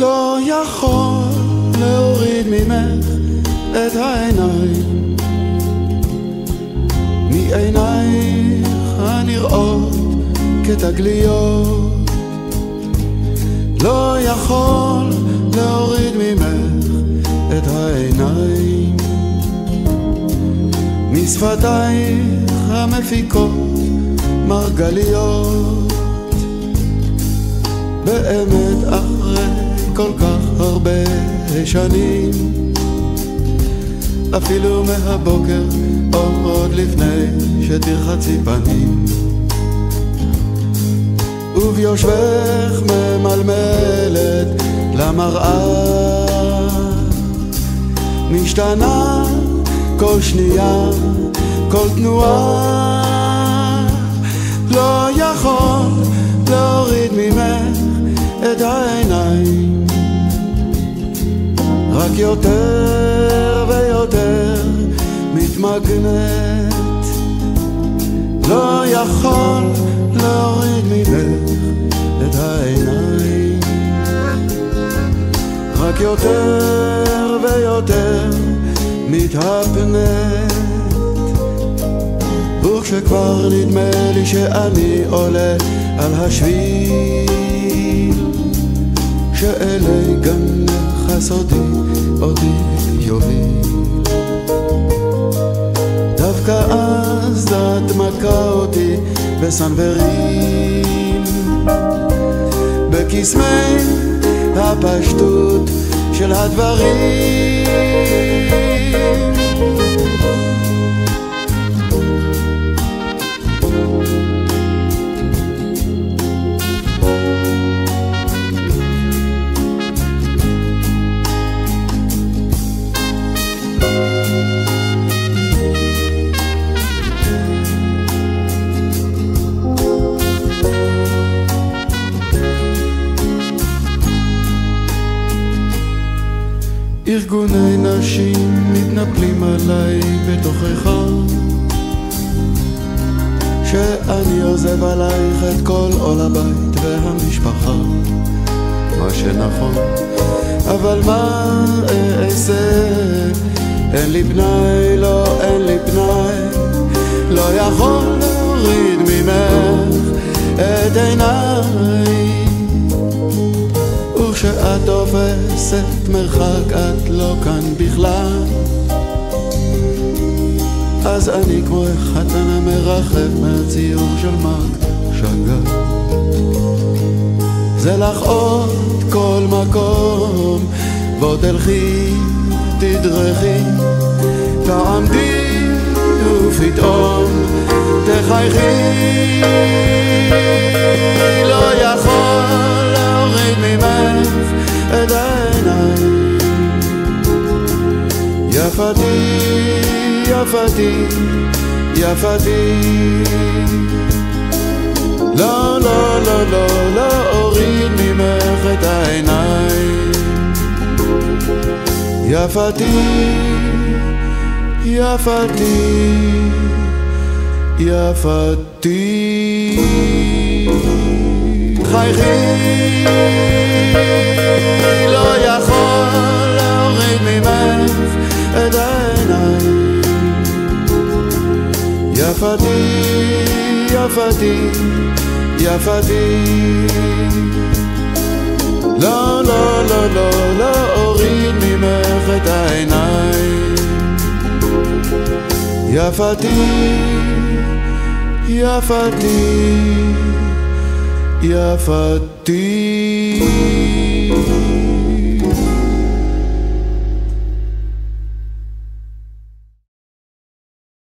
לא יכול להוריד ממך את העיניים מעינייך הנראות כתגליות. לא יכול להוריד ממך את העיניים משפתייך המפיקות מרגליות. באמת אחרי כל כך הרבה שנים, אפילו מהבוקר עוד לפני שתרחצי פנים, וביושבך ממלמלת למראה, משתנה כל שנייה, כל תנועה. לא יכול להוריד ממך את העיניים, רק יותר ויותר מתמגנת. לא יכול להוריד ממך את העיניים, רק יותר ויותר מתהפנת. וכשכבר נדמה לי שאני עולה על השביל שאלי גנך הסודי אותי יוביל, דווקא אז את מכה אותי בסנוורים, בקסמי הפשטות של הדברים. ארגוני נשים מתנפלים עליי בתוכך, שאני עוזב עלייך את כל עול הבית והמשפחה. מה שנכון, אבל מה אעשה? אין לי פנאי, לא אין לי פנאי, לא יכול להוריד ממך את עיניי. וכשאת תופסת מרחק את לא כאן בכלל, אז אני כמו חתן המרחב מהציור של מרק שאגאל. זה לך עוד כל מקום, בוא תלכי תדרכי, תעמדי ופתאום תחייכי. לא יכול להוריד ממך את העיניים, יפתי יפתי יפתי. לא לא לא לא לא אוריד ממך את העיניים, יפתי יפתי יפתי. חייכי, לא יכול להוריד ממך את העיניים, יפתי יפתי יפתי. לא לא לא לא לא אוריד ממך את העיניים, יפתי יפתי יפתי.